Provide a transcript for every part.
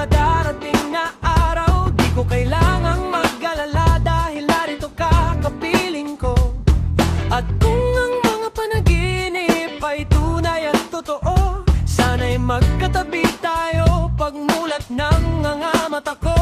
mga darating na araw. Di ko kailangang mag-alala dahil narito ka, kapiling ko. At kung ang mga panaginip ay tunay at totoo, sana'y magkatabi tayo pagmulat ng mga mata ko.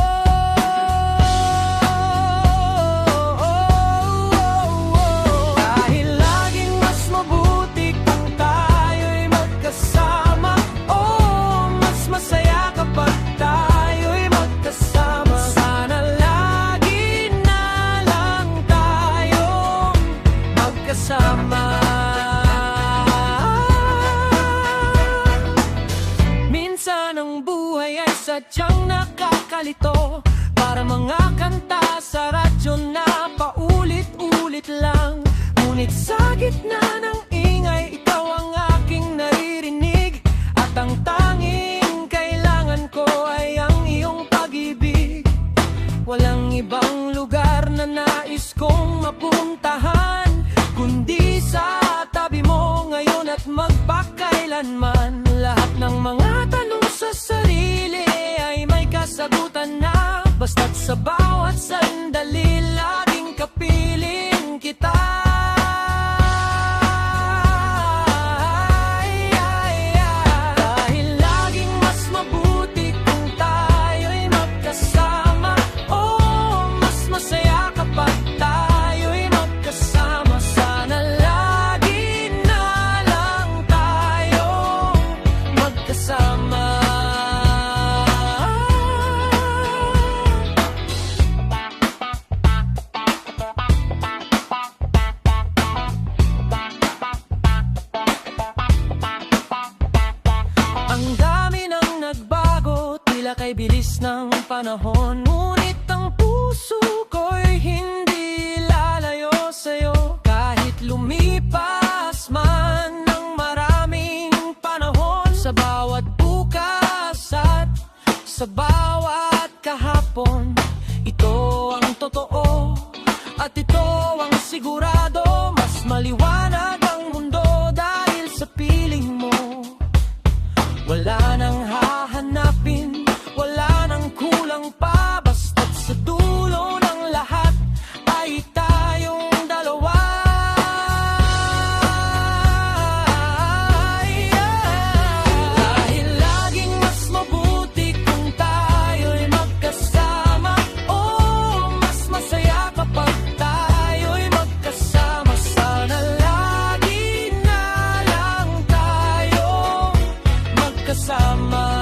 Minsan ang buhay ay sadyang nakakalito, para mga kanta sa radyo na paulit-ulit lang. Ngunit sa gitna ng ingay, ikaw ang aking naririnig. At ang tanging kailangan ko ay ang iyong pag-ibig. Walang ibang lugar na nais kong mapuntahan, kundi sa tabi mo ngayon at magpakailanman. Lahat ng mga tanong sa sarili ay may kasagutan na, basta't sa bawat sandali laging kapiling kita. Dahil laging mas mabuti kung tayo'y magkasama. Oh, mas masaya kapag tayo'y magkasama. Sana lagi na lang tayong magkasama. Ang dami nang nagbago, tila kay bilis ng panahon. Ngunit ang puso ko'y hindi lalayo sa'yo. Kahit lumipas man ng maraming panahon, sa bawat bukas at sa bawat kahapon, ito ang totoo at ito ang sigurado. Mas maliwanag ang mundo dahil sa piling mo. Wala nang hahanapin, wala nang kulang pa, basta't sa dulo ng lahat ay tayong dalawa. Dahil laging mas mabuti kung tayo'y magkasama. Oh, mas masaya kapag tayo'y magkasama. Sana lagi na lang tayong magkasama.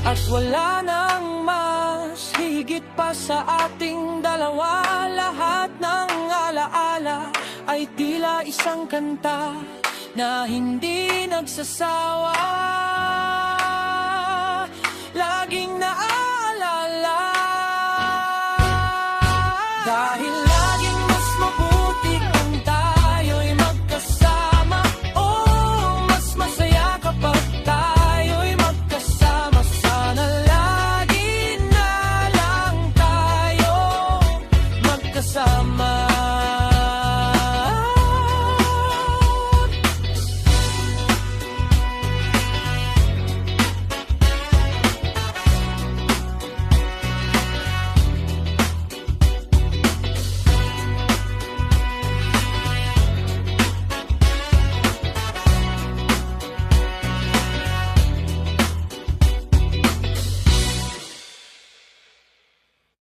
At wala nang mas higit pa sa ating dalawa. Lahat ng alaala ay tila isang kanta na hindi nagsasawa.